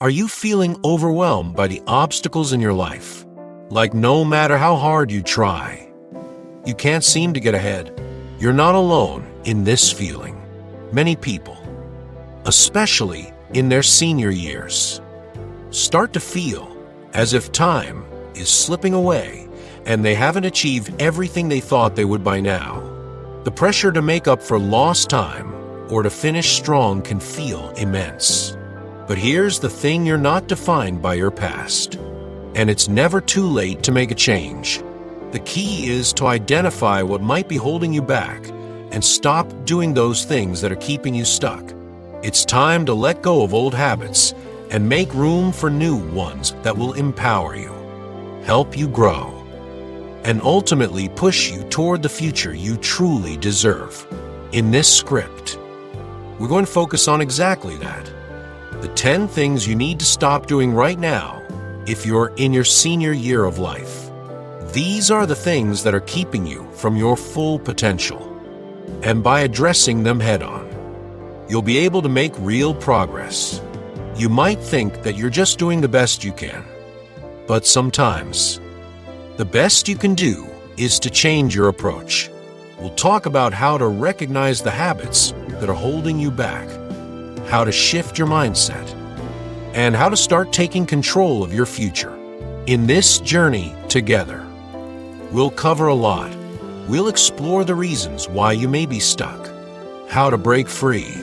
Are you feeling overwhelmed by the obstacles in your life? Like no matter how hard you try, you can't seem to get ahead? You're not alone in this feeling. Many people, especially in their senior years, start to feel as if time is slipping away and they haven't achieved everything they thought they would by now. The pressure to make up for lost time or to finish strong can feel immense. But here's the thing: you're not defined by your past, and it's never too late to make a change. The key is to identify what might be holding you back and stop doing those things that are keeping you stuck. It's time to let go of old habits and make room for new ones that will empower you, help you grow, and ultimately push you toward the future you truly deserve. In this script, we're going to focus on exactly that. The 10 things you need to stop doing right now if you're in your senior year of life. These are the things that are keeping you from your full potential. And by addressing them head-on, you'll be able to make real progress. You might think that you're just doing the best you can, but sometimes the best you can do is to change your approach. We'll talk about how to recognize the habits that are holding you back, how to shift your mindset, and how to start taking control of your future. In this journey together, we'll cover a lot. We'll explore the reasons why you may be stuck, how to break free,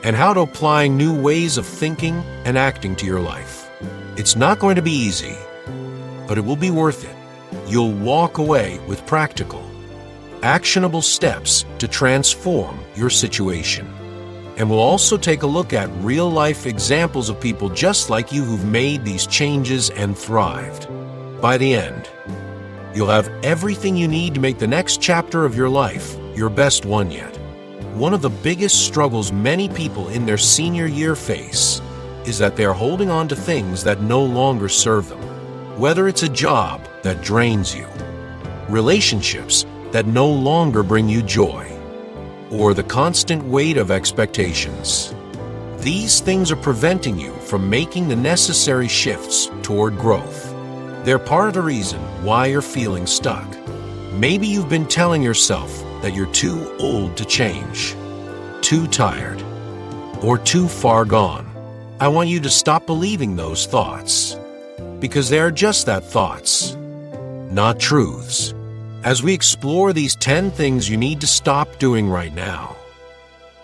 and how to apply new ways of thinking and acting to your life. It's not going to be easy, but it will be worth it. You'll walk away with practical, actionable steps to transform your situation. And we'll also take a look at real-life examples of people just like you who've made these changes and thrived. By the end, you'll have everything you need to make the next chapter of your life your best one yet. One of the biggest struggles many people in their senior year face is that they're holding on to things that no longer serve them. Whether it's a job that drains you, relationships that no longer bring you joy, or the constant weight of expectations. These things are preventing you from making the necessary shifts toward growth. They're part of the reason why you're feeling stuck. Maybe you've been telling yourself that you're too old to change, too tired, or too far gone. I want you to stop believing those thoughts, because they are just that, thoughts, not truths. As we explore these 10 things you need to stop doing right now,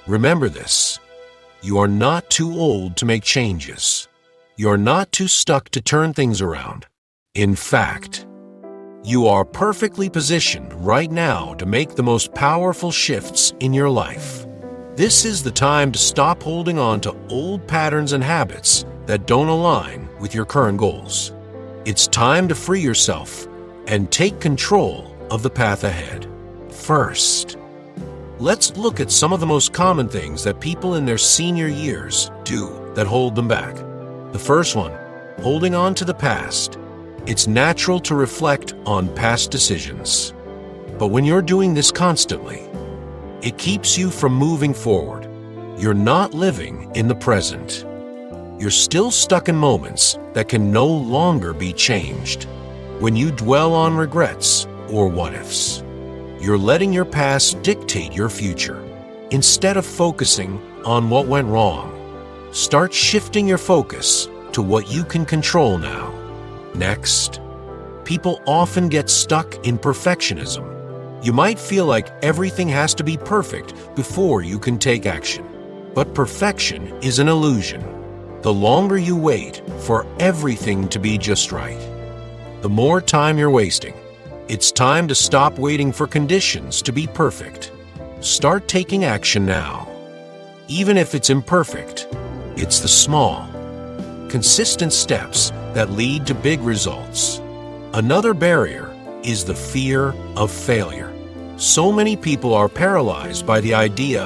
remember this: you are not too old to make changes. You're not too stuck to turn things around. In fact, you are perfectly positioned right now to make the most powerful shifts in your life. This is the time to stop holding on to old patterns and habits that don't align with your current goals. It's time to free yourself and take control of the path ahead. First, let's look at some of the most common things that people in their senior years do that hold them back. The first one, holding on to the past. It's natural to reflect on past decisions, but when you're doing this constantly, it keeps you from moving forward. You're not living in the present. You're still stuck in moments that can no longer be changed. When you dwell on regrets or what-ifs, you're letting your past dictate your future. Instead of focusing on what went wrong, start shifting your focus to what you can control now. Next, people often get stuck in perfectionism. You might feel like everything has to be perfect before you can take action. But perfection is an illusion. The longer you wait for everything to be just right, the more time you're wasting. It's time to stop waiting for conditions to be perfect. Start taking action now. Even if it's imperfect, it's the small, consistent steps that lead to big results. Another barrier is the fear of failure. So many people are paralyzed by the idea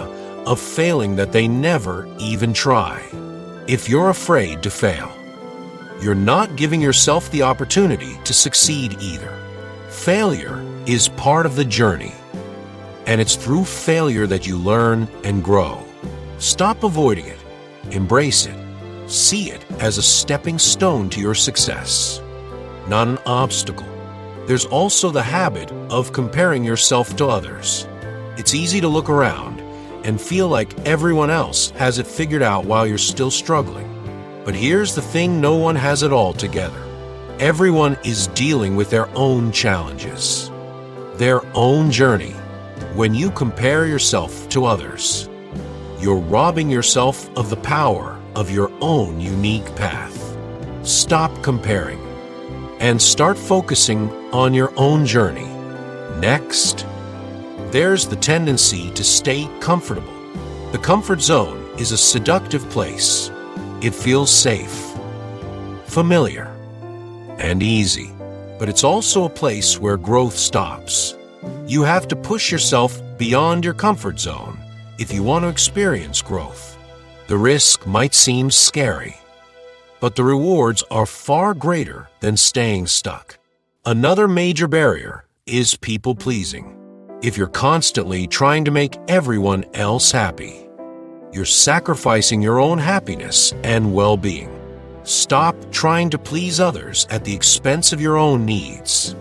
of failing that they never even try. If you're afraid to fail, you're not giving yourself the opportunity to succeed either. Failure is part of the journey, and it's through failure that you learn and grow. Stop avoiding it, embrace it, See it as a stepping stone to your success, not an obstacle. There's also the habit of comparing yourself to others. It's easy to look around and feel like everyone else has it figured out while you're still struggling. But here's the thing, no one has it all together. Everyone is dealing with their own challenges, their own journey. When you compare yourself to others, you're robbing yourself of the power of your own unique path. Stop comparing and start focusing on your own journey. Next, there's the tendency to stay comfortable. The comfort zone is a seductive place. It feels safe, familiar, and easy, but it's also a place where growth stops. You have to push yourself beyond your comfort zone if you want to experience growth. The risk might seem scary, but the rewards are far greater than staying stuck. Another major barrier is people-pleasing. If you're constantly trying to make everyone else happy, you're sacrificing your own happiness and well-being. Stop trying to please others at the expense of your own needs.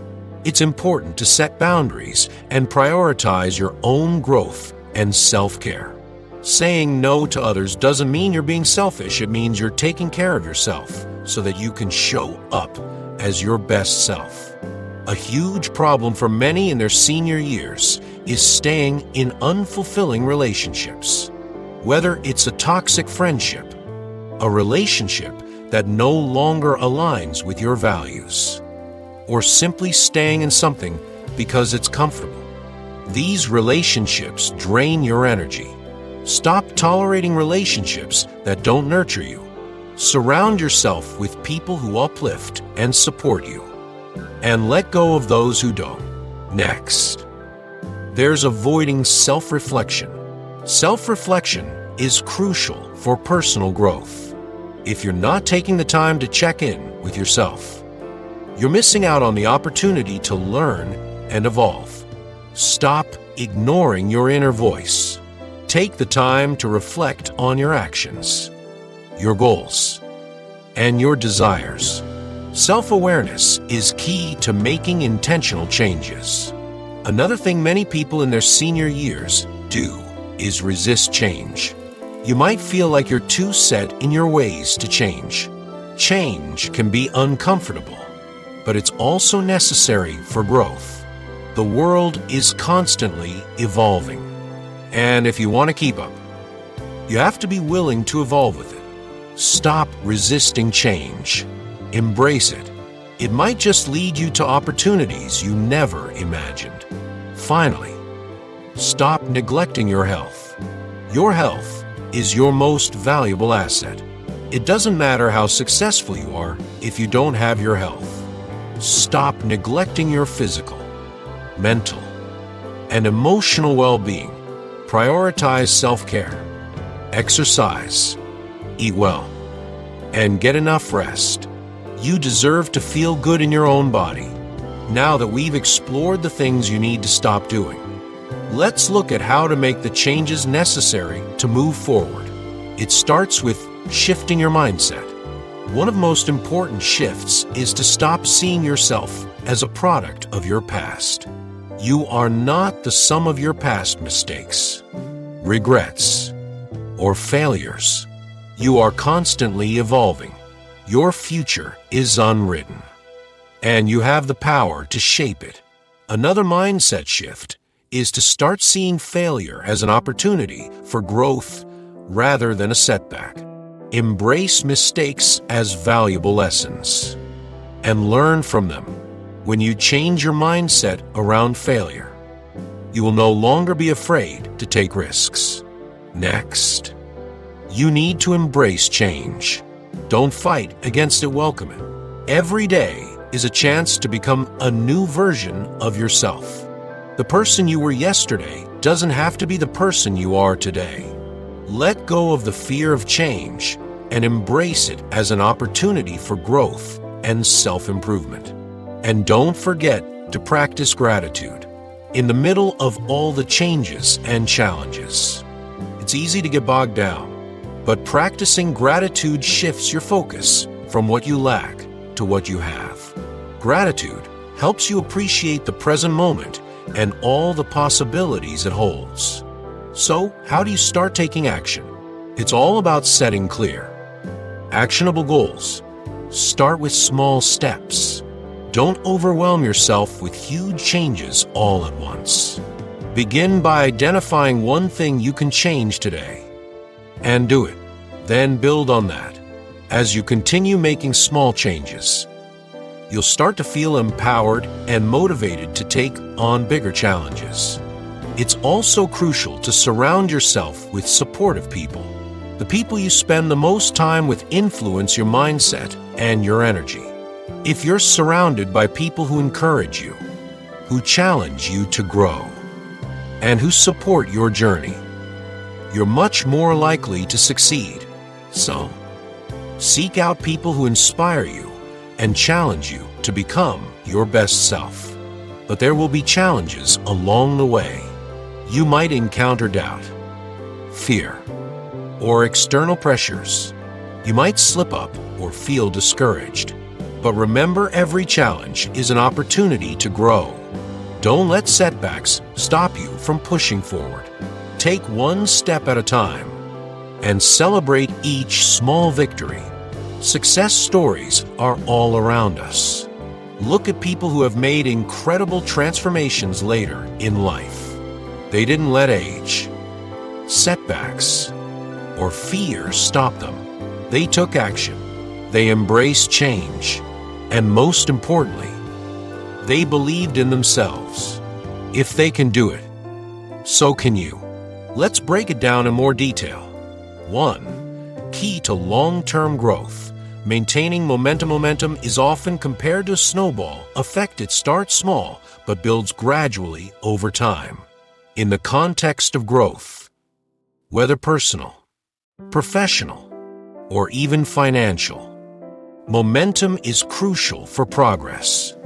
It's important to set boundaries and prioritize your own growth and self-care. Saying no to others doesn't mean you're being selfish. It means you're taking care of yourself so that you can show up as your best self. A huge problem for many in their senior years is staying in unfulfilling relationships. Whether it's a toxic friendship, a relationship that no longer aligns with your values, or simply staying in something because it's comfortable. These relationships drain your energy. Stop tolerating relationships that don't nurture you. Surround yourself with people who uplift and support you, and let go of those who don't. Next, there's avoiding self-reflection. Self-reflection is crucial for personal growth. If you're not taking the time to check in with yourself, you're missing out on the opportunity to learn and evolve. Stop ignoring your inner voice. Take the time to reflect on your actions, your goals, and your desires. Self-awareness is key to making intentional changes. Another thing many people in their senior years do is resist change. You might feel like you're too set in your ways to change. Change can be uncomfortable, but it's also necessary for growth. The world is constantly evolving, and if you want to keep up, you have to be willing to evolve with it. Stop resisting change. Embrace it. It might just lead you to opportunities you never imagined. Finally, stop neglecting your health. Your health is your most valuable asset. It doesn't matter how successful you are if you don't have your health. Stop neglecting your physical, mental, and emotional well-being. Prioritize self-care, exercise, eat well, and get enough rest. You deserve to feel good in your own body. Now that we've explored the things you need to stop doing, let's look at how to make the changes necessary to move forward. It starts with shifting your mindset. One of the most important shifts is to stop seeing yourself as a product of your past. You are not the sum of your past mistakes, regrets, or failures. You are constantly evolving. Your future is unwritten, and you have the power to shape it. Another mindset shift is to start seeing failure as an opportunity for growth rather than a setback. Embrace mistakes as valuable lessons and learn from them. When you change your mindset around failure, you will no longer be afraid to take risks. Next, you need to embrace change. Don't fight against it, welcome it. Every day is a chance to become a new version of yourself. The person you were yesterday doesn't have to be the person you are today. Let go of the fear of change and embrace it as an opportunity for growth and self-improvement. And don't forget to practice gratitude. In the middle of all the changes and challenges, it's easy to get bogged down. But practicing gratitude shifts your focus from what you lack to what you have. Gratitude helps you appreciate the present moment and all the possibilities it holds. So, how do you start taking action? It's all about setting clear, actionable goals. Start with small steps. Don't overwhelm yourself with huge changes all at once. Begin by identifying one thing you can change today, and do it. Then build on that. As you continue making small changes, you'll start to feel empowered and motivated to take on bigger challenges. It's also crucial to surround yourself with supportive people. The people you spend the most time with influence your mindset and your energy. If you're surrounded by people who encourage you, who challenge you to grow, and who support your journey, you're much more likely to succeed. So, seek out people who inspire you and challenge you to become your best self. But there will be challenges along the way. You might encounter doubt, fear, or external pressures. You might slip up or feel discouraged. But remember, every challenge is an opportunity to grow. Don't let setbacks stop you from pushing forward. Take one step at a time and celebrate each small victory. Success stories are all around us. Look at people who have made incredible transformations later in life. They didn't let age, setbacks, or fear stop them. They took action. They embraced change. And most importantly, they believed in themselves. If they can do it, so can you. Let's break it down in more detail. 1. Key to long-term growth. Maintaining momentum. Momentum is often compared to a snowball effect. It starts small, but builds gradually over time. In the context of growth, whether personal, professional, or even financial, momentum is crucial for progress.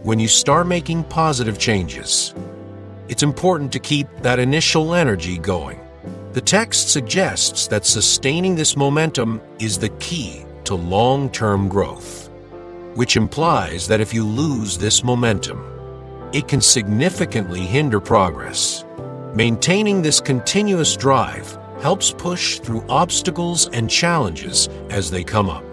When you start making positive changes, it's important to keep that initial energy going. The text suggests that sustaining this momentum is the key to long-term growth, which implies that if you lose this momentum, it can significantly hinder progress. Maintaining this continuous drive helps push through obstacles and challenges as they come up,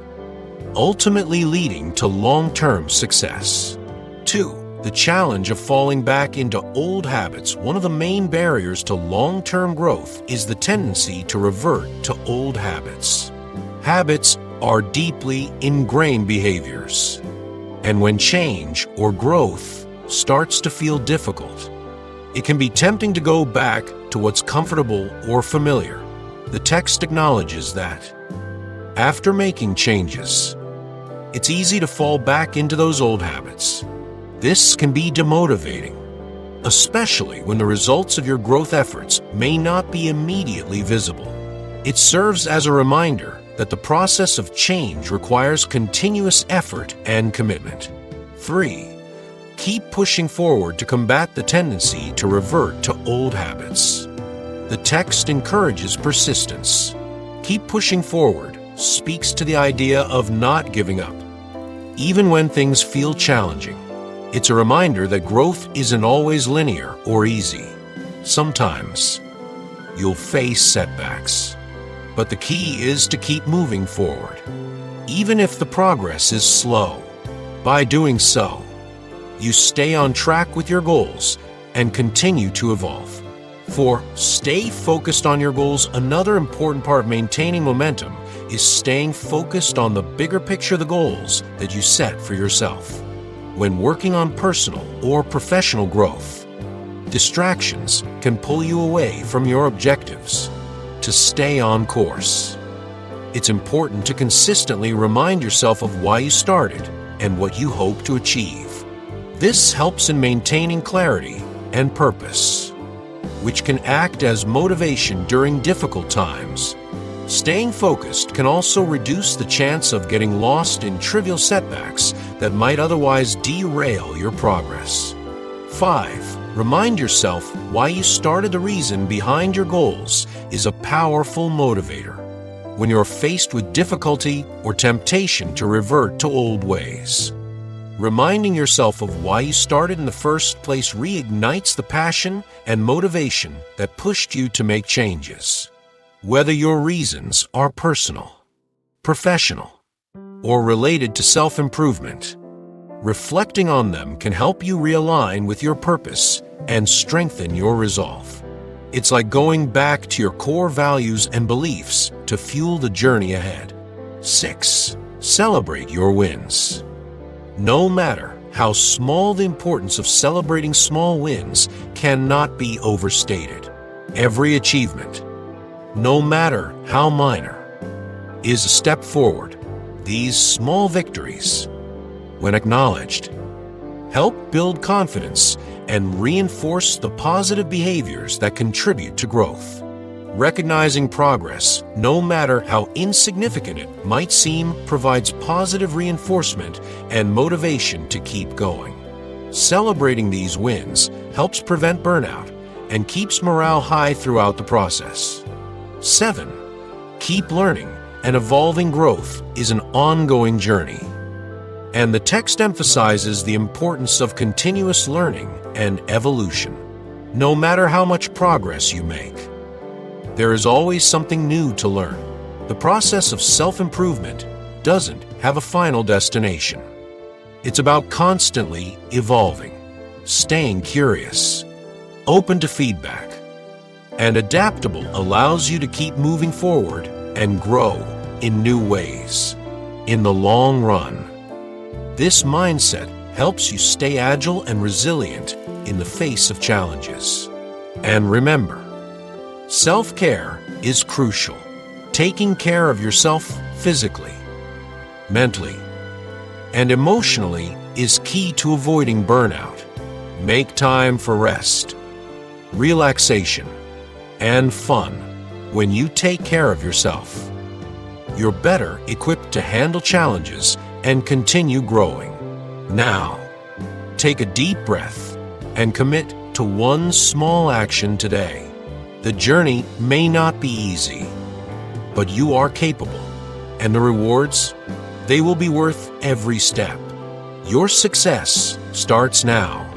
ultimately leading to long-term success. 2. The challenge of falling back into old habits. One of the main barriers to long-term growth is the tendency to revert to old habits. Habits are deeply ingrained behaviors, and when change or growth starts to feel difficult, it can be tempting to go back to what's comfortable or familiar. The text acknowledges that after making changes, it's easy to fall back into those old habits. This can be demotivating, especially when the results of your growth efforts may not be immediately visible. It serves as a reminder that the process of change requires continuous effort and commitment. 3. Keep pushing forward to combat the tendency to revert to old habits. The text encourages persistence. Keep pushing forward speaks to the idea of not giving up, even when things feel challenging. It's a reminder that growth isn't always linear or easy. Sometimes you'll face setbacks, but the key is to keep moving forward, even if the progress is slow. By doing so, you stay on track with your goals and continue to evolve. 4. Stay focused on your goals. Another important part of maintaining momentum is staying focused on the bigger picture, the goals that you set for yourself. When working on personal or professional growth, distractions can pull you away from your objectives. To stay on course, it's important to consistently remind yourself of why you started and what you hope to achieve. This helps in maintaining clarity and purpose, which can act as motivation during difficult times. Staying focused can also reduce the chance of getting lost in trivial setbacks that might otherwise derail your progress. 5. Remind yourself why you started. The reason behind your goals is a powerful motivator. when you're faced with difficulty or temptation to revert to old ways. Reminding yourself of why you started in the first place reignites the passion and motivation that pushed you to make changes. Whether your reasons are personal, professional, or related to self-improvement, reflecting on them can help you realign with your purpose and strengthen your resolve. It's like going back to your core values and beliefs to fuel the journey ahead. 6. Celebrate your wins. No matter how small, the importance of celebrating small wins cannot be overstated. Every achievement, no matter how minor, is a step forward. These small victories, when acknowledged, help build confidence and reinforce the positive behaviors that contribute to growth. Recognizing progress, no matter how insignificant it might seem, provides positive reinforcement and motivation to keep going. Celebrating these wins helps prevent burnout and keeps morale high throughout the process. 7. Keep learning and evolving. Growth is an ongoing journey, and the text emphasizes the importance of continuous learning and evolution. No matter how much progress you make, there is always something new to learn. The process of self-improvement doesn't have a final destination. It's about constantly evolving, staying curious, open to feedback, and adaptable. Allows you to keep moving forward and grow in new ways. In the long run, this mindset helps you stay agile and resilient in the face of challenges. And remember, self-care is crucial. Taking care of yourself physically, mentally, and emotionally is key to avoiding burnout. Make time for rest, relaxation, and fun. When you take care of yourself, you're better equipped to handle challenges and continue growing. Now, take a deep breath and commit to one small action today. The journey may not be easy, but you are capable, and the rewards, they will be worth every step. Your success starts now.